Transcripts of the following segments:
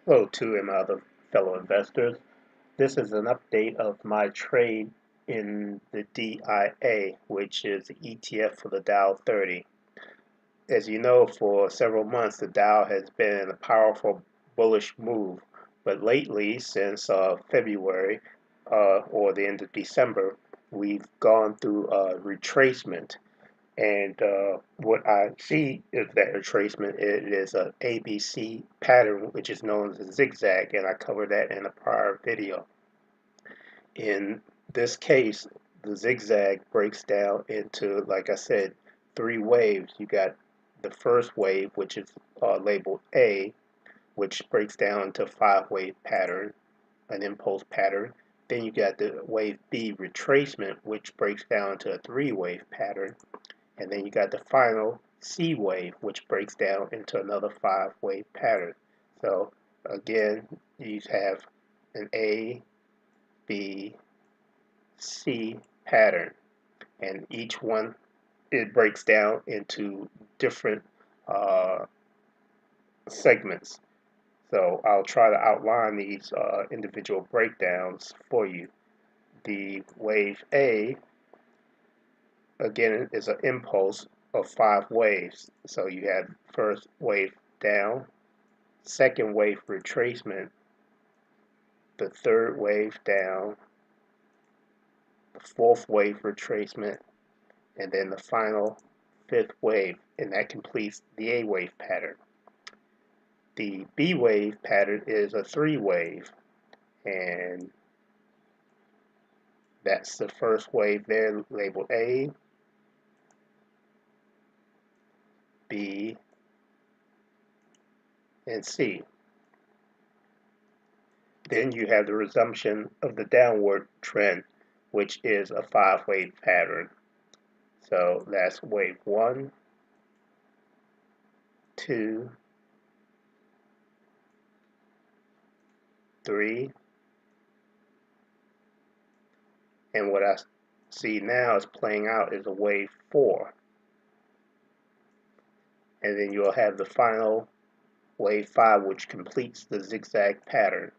Hello to my other fellow investors. This is an update of my trade in the DIA, which is the ETF for the Dow 30. As you know, for several months the Dow has been in a powerful bullish move, but lately, since February or the end of December, we've gone through a retracement. And what I see is that retracement it is a ABC pattern, which is known as a zigzag, and I covered that in a prior video. In this case, the zigzag breaks down into, like I said, three waves. You got the first wave, which is labeled A, which breaks down into a five-wave pattern, an impulse pattern. Then you got the wave B retracement, which breaks down into a three-wave pattern. And then you got the final C wave, which breaks down into another five-wave pattern. So again, you have an A, B, C pattern, and each one it breaks down into different segments. So I'll try to outline these individual breakdowns for you. The wave A, again, is an impulse of five waves. So you have first wave down, second wave retracement, the third wave down, the fourth wave retracement, and then the final fifth wave, and that completes the A wave pattern. The B wave pattern is a three wave, and that's the first wave there labeled A, B, and C. Then you have the resumption of the downward trend, which is a five-wave pattern. So that's wave 1, 2, 3, and what I see now is playing out is a wave 4. And then you'll have the final wave 5, which completes the zigzag pattern.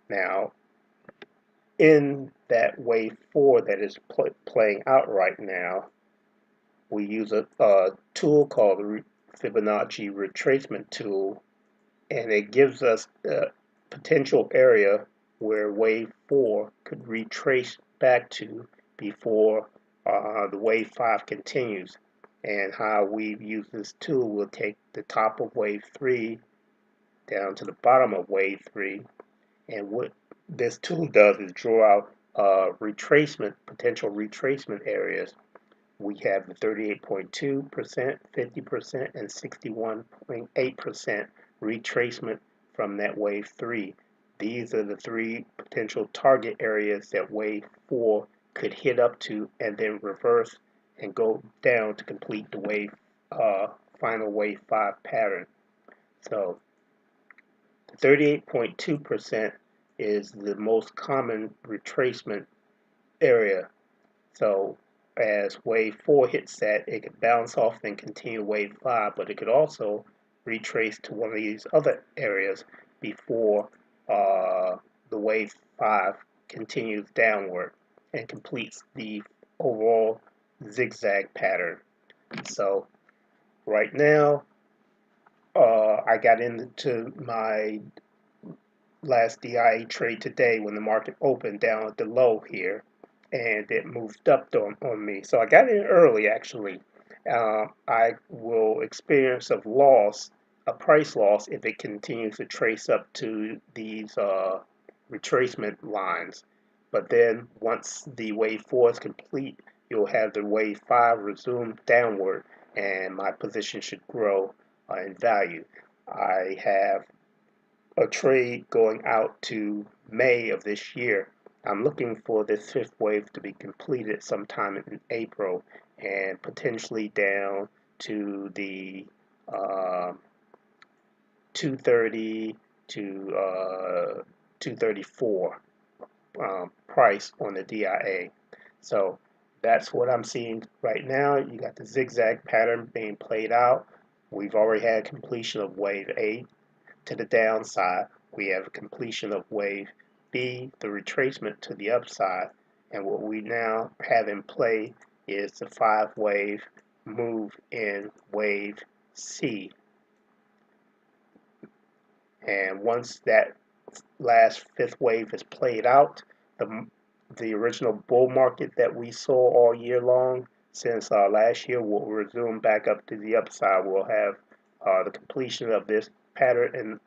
Now, in that wave 4 that is playing out right now, we use a tool called the Fibonacci retracement tool, and it gives us a potential area where wave 4 could retrace back to before the wave 5 continues. And how we use this tool, we'll take the top of wave 3 down to the bottom of wave 3, and what this tool does is draw out potential retracement areas. We have the 38.2%, 50%, and 61.8% retracement from that wave 3. These are the three potential target areas that wave 4 could hit up to and then reverse and go down to complete the final wave 5 pattern. So 38.2% is the most common retracement area. So as wave 4 hits that, it could bounce off and continue wave 5, but it could also retrace to one of these other areas before the wave 5 continues downward and completes the overall zigzag pattern. So right now, I got into my last DIA trade today when the market opened down at the low here, and it moved up on me. So I got in early actually. I will experience a price loss, if it continues to trace up to these retracement lines. But then once the wave 4 is complete, you'll have the wave 5 resume downward, and my position should grow in value. I have a trade going out to May of this year. I'm looking for this fifth wave to be completed sometime in April and potentially down to the 230 to 234 price on the DIA. So that's what I'm seeing right now. You got the zigzag pattern being played out. We've already had completion of wave 8. to the downside, we have a completion of wave B, the retracement to the upside, and what we now have in play is the 5-wave move in wave C. And once that last 5th wave is played out, the original bull market that we saw all year long since last year will resume back up to the upside. We'll have the completion of this pattern, and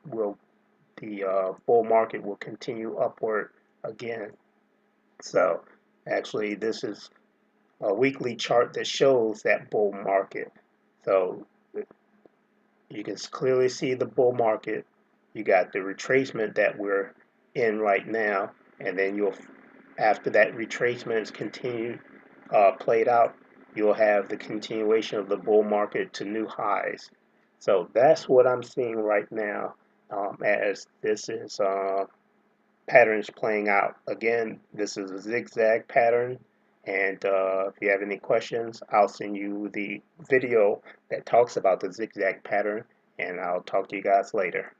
the bull market will continue upward again. So actually this is a weekly chart that shows that bull market. So you can clearly see the bull market. You got the retracement that we're in right now, and then after that retracement is continued, played out, you'll have the continuation of the bull market to new highs. So that's what I'm seeing right now, as this is patterns playing out. Again, this is a zigzag pattern, and if you have any questions, I'll send you the video that talks about the zigzag pattern, and I'll talk to you guys later.